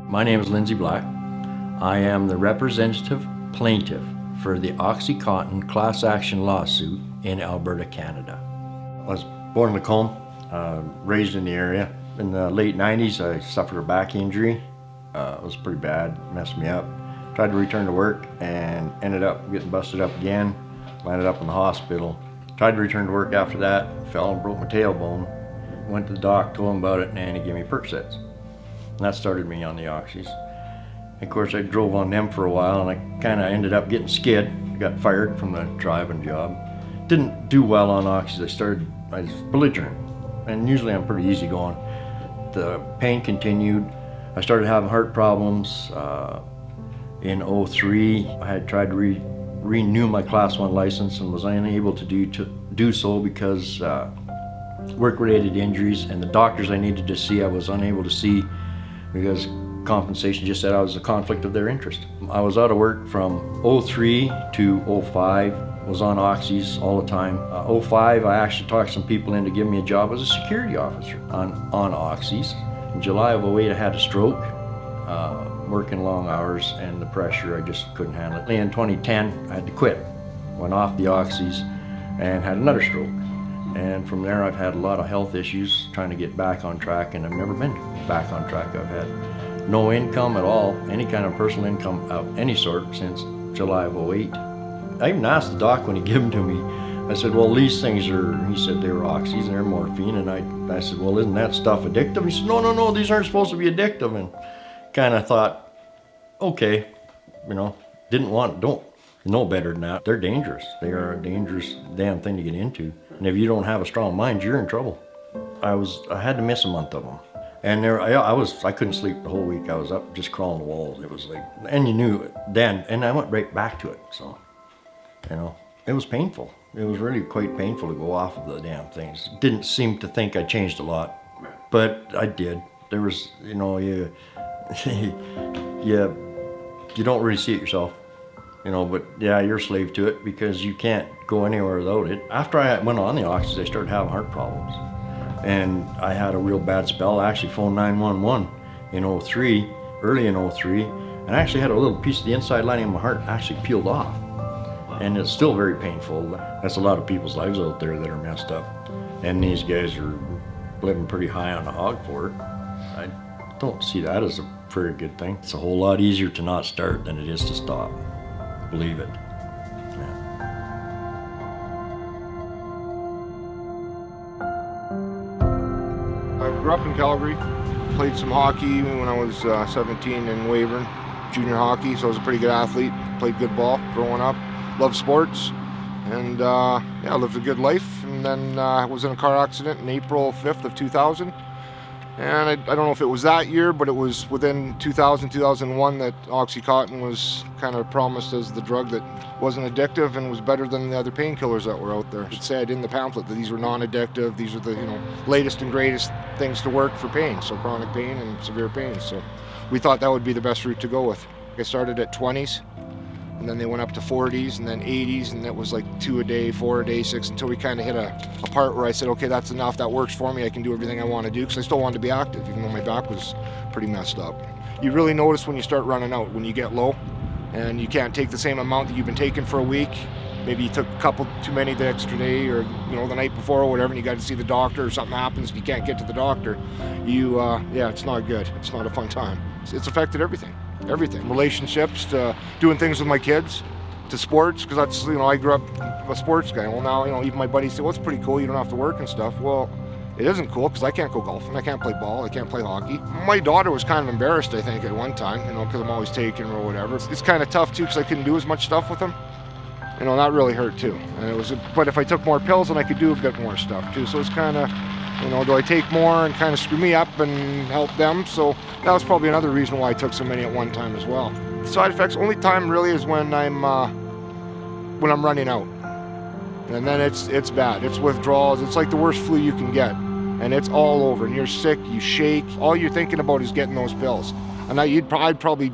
My name is Lindsay Black. I am the representative plaintiff for the Oxycontin class action lawsuit in Alberta, Canada. I was born in Lacombe, raised in the area. In the late 90s, I suffered a back injury. It was pretty bad, messed me up. Tried to return to work and ended up getting busted up again. Landed up in the hospital. Tried to return to work after that, fell and broke my tailbone. Went to the doc, told him about it, and he gave me Percocets. And that started me on the oxys. Of course, I drove on them for a while, and I kind of ended up getting skid. Got fired from the driving job. Didn't do well on oxys. I was belligerent, and usually I'm pretty easygoing. The pain continued. I started having heart problems in '03. I had tried to renew my Class 1 license and was unable to do so because work-related injuries, and the doctors I needed to see I was unable to see because compensation just said I was a conflict of their interest. I was out of work from '03 to '05, was on oxys all the time. '05 I actually talked some people into giving me a job as a security officer on oxys. In July of '08 I had a stroke, working long hours, and the pressure, I just couldn't handle it. In 2010 I had to quit, went off the oxys and had another stroke. And from there I've had a lot of health issues trying to get back on track, and I've never been back on track. I've had no income at all, any kind of personal income of any sort since July of '08. I even asked the doc when he gave them to me, I said, well, these things are, he said they were oxys and they're morphine, and I said, well, isn't that stuff addictive? He said, no, these aren't supposed to be addictive. And kind of thought, okay, don't know better than that. They're dangerous. They are a dangerous damn thing to get into. And if you don't have a strong mind, you're in trouble. I had to miss a month of them. And I couldn't sleep the whole week. I was up just crawling the walls. It was like, and you knew it then, and I went right back to it. So, it was painful. It was really quite painful to go off of the damn things. Didn't seem to think I changed a lot, but I did. There was, you don't really see it yourself, but yeah, you're a slave to it because you can't go anywhere without it. After I went on the oxys, I started having heart problems. And I had a real bad spell. I actually phoned 911 in '03, early in '03, and I actually had a little piece of the inside lining of my heart actually peeled off. And it's still very painful. That's a lot of people's lives out there that are messed up. And these guys are living pretty high on the hog for it. I don't see that as a very good thing. It's a whole lot easier to not start than it is to stop. Believe it. Yeah. I grew up in Calgary, played some hockey when I was 17 in Weyburn, junior hockey, so I was a pretty good athlete, played good ball growing up, loved sports, and I lived a good life. And then I was in a car accident in April 5th of 2000, and I don't know if it was that year, but it was within 2000, 2001 that Oxycontin was kind of promised as the drug that wasn't addictive and was better than the other painkillers that were out there. It said in the pamphlet that these were non-addictive, these are the latest and greatest things to work for pain, so chronic pain and severe pain. So we thought that would be the best route to go with. I started at 20s, and then they went up to 40s, and then 80s, and that was like 2 a day, 4 a day, 6, until we kind of hit a part where I said, okay, that's enough, that works for me, I can do everything I want to do, because I still wanted to be active, even though my back was pretty messed up. You really notice when you start running out, when you get low, and you can't take the same amount that you've been taking for a week. Maybe you took a couple too many the extra day, or the night before or whatever, and you got to see the doctor, or something happens and you can't get to the doctor. It's not good. It's not a fun time. It's affected everything. Relationships, to doing things with my kids, to sports, because that's, I grew up a sports guy. Well, now, even my buddies say, well, it's pretty cool, you don't have to work and stuff. Well, it isn't cool, because I can't go golfing, I can't play ball, I can't play hockey. My daughter was kind of embarrassed, I think, at one time, because I'm always taking her or whatever. It's kind of tough, too, because I couldn't do as much stuff with them. That really hurt, too. And but if I took more pills, then I could do a bit more stuff, too. So it's kind of, do I take more and kind of screw me up and help them? So that was probably another reason why I took so many at one time as well. Side effects, only time really is when I'm running out. And then it's bad. It's withdrawals. It's like the worst flu you can get. And it's all over. And you're sick, you shake. All you're thinking about is getting those pills. And I'd probably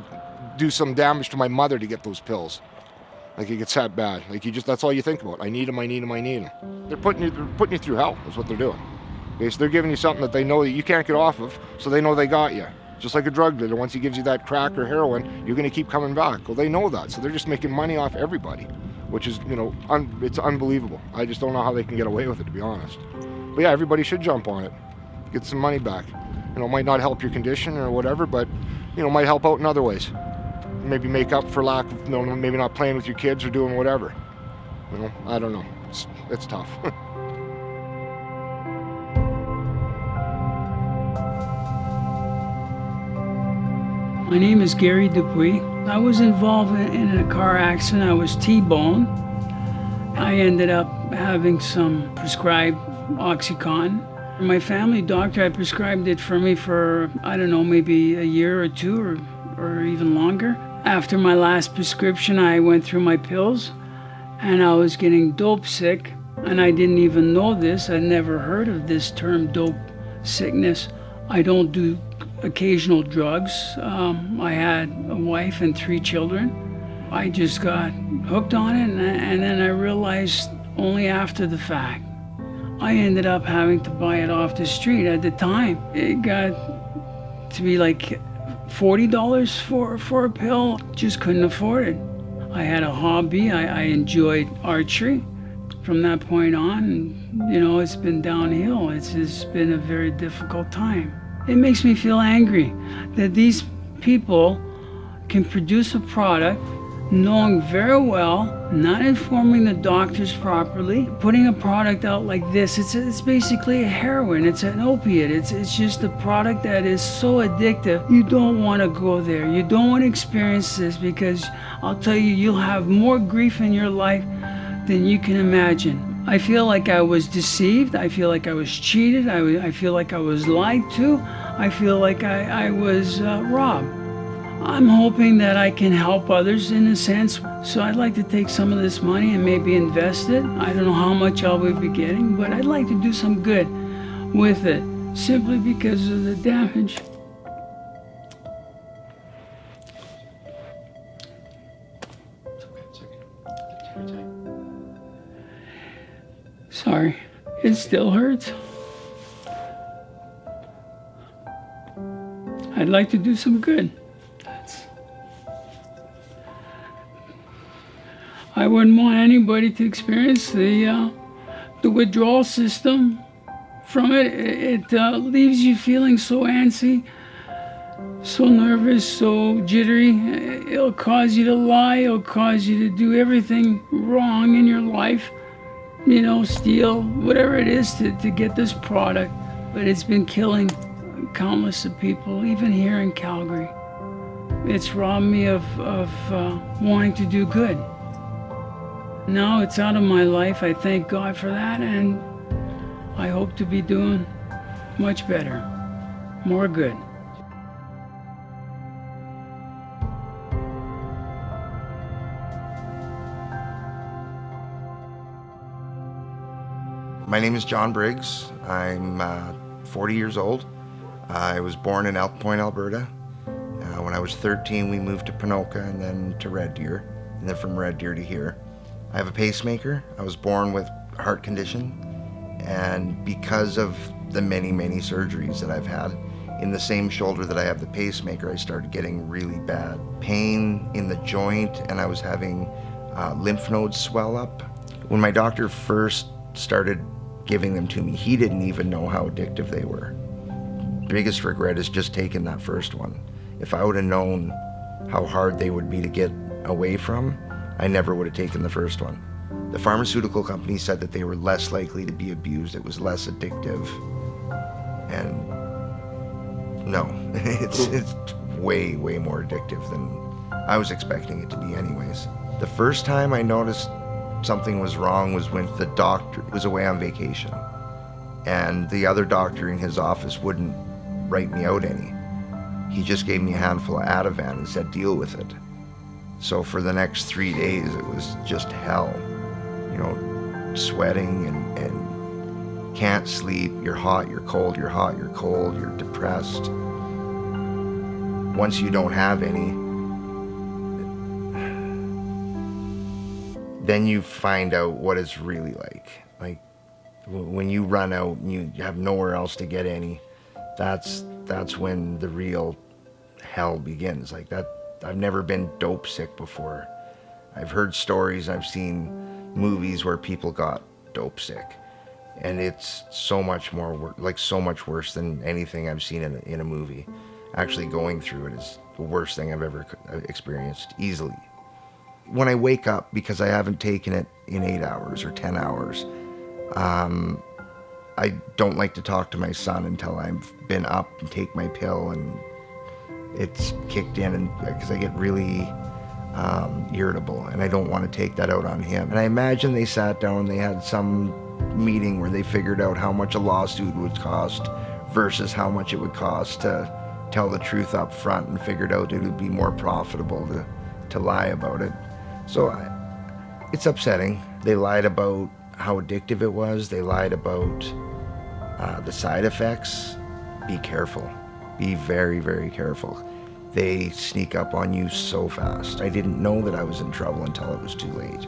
do some damage to my mother to get those pills. Like, it gets that bad. That's all you think about. I need them. They're putting you through hell, is what they're doing. Okay, so they're giving you something that they know that you can't get off of, so they know they got you. Just like a drug dealer, once he gives you that crack or heroin, you're going to keep coming back. Well, they know that, so they're just making money off everybody, which is, it's unbelievable. I just don't know how they can get away with it, to be honest. But yeah, everybody should jump on it, get some money back. It might not help your condition or whatever, but might help out in other ways. Maybe make up for lack of, maybe not playing with your kids or doing whatever. I don't know. It's tough. My name is Gary Dupuy. I was involved in a car accident. I was T-boned. I ended up having some prescribed Oxycontin. My family doctor had prescribed it for me for, I don't know, maybe a year or two or even longer. After my last prescription, I went through my pills and I was getting dope sick, and I didn't even know this. I'd never heard of this term, dope sickness. I don't do occasional drugs. I had a wife and 3 children. I just got hooked on it, and then I realized only after the fact. I ended up having to buy it off the street. At the time, it got to be like $40 for a pill. Just couldn't afford it. I had a hobby. I enjoyed archery. From that point on, it's been downhill. It's just been a very difficult time. It makes me feel angry that these people can produce a product knowing very well, not informing the doctors properly, putting a product out like this. It's basically a heroin. It's an opiate. It's just a product that is so addictive. You don't want to go there. You don't want to experience this, because I'll tell you, you'll have more grief in your life than you can imagine. I feel like I was deceived. I feel like I was cheated. I feel like I was lied to. I feel like I was robbed. I'm hoping that I can help others in a sense. So I'd like to take some of this money and maybe invest it. I don't know how much I will be getting, but I'd like to do some good with it, simply because of the damage. Sorry, it still hurts. I'd like to do some good. I wouldn't want anybody to experience the withdrawal system from it. It leaves you feeling so antsy, so nervous, so jittery. It'll cause you to lie. It'll cause you to do everything wrong in your life. Steal, whatever it is to get this product. But it's been killing countless of people, even here in Calgary. It's robbed me of wanting to do good. Now it's out of my life. I thank God for that, and I hope to be doing much better, more good. My name is John Briggs. I'm 40 years old. I was born in Elk Point, Alberta. When I was 13, we moved to Ponoka and then to Red Deer, and then from Red Deer to here. I have a pacemaker. I was born with a heart condition, and because of the many surgeries that I've had, in the same shoulder that I have the pacemaker, I started getting really bad pain in the joint, and I was having lymph nodes swell up. When my doctor first started giving them to me, he didn't even know how addictive they were. Biggest regret is just taking that first one. If I would have known how hard they would be to get away from, I never would have taken the first one. The pharmaceutical company said that they were less likely to be abused, it was less addictive. And no, it's way more addictive than I was expecting it to be anyways. The first time I noticed something was wrong was when the doctor was away on vacation, and the other doctor in his office wouldn't write me out any. He just gave me a handful of Ativan and said, deal with it. So for the next 3 days, it was just hell. Sweating and can't sleep. You're hot, you're cold, you're hot, you're cold, you're depressed. Once you don't have any, then you find out what it's really like. Like when you run out and you have nowhere else to get any, that's when the real hell begins. Like that, I've never been dope sick before. I've heard stories, I've seen movies where people got dope sick, and it's so much more, so much worse than anything I've seen in a movie. Actually going through it is the worst thing I've ever experienced, easily. When I wake up, because I haven't taken it in 8 hours or 10 hours, I don't like to talk to my son until I've been up and take my pill and it's kicked in, and because I get really irritable and I don't want to take that out on him. And I imagine they sat down and they had some meeting where they figured out how much a lawsuit would cost versus how much it would cost to tell the truth up front, and figured out it would be more profitable to lie about it. So it's upsetting. They lied about how addictive it was. They lied about the side effects. Be careful. Be very, very careful. They sneak up on you so fast. I didn't know that I was in trouble until it was too late.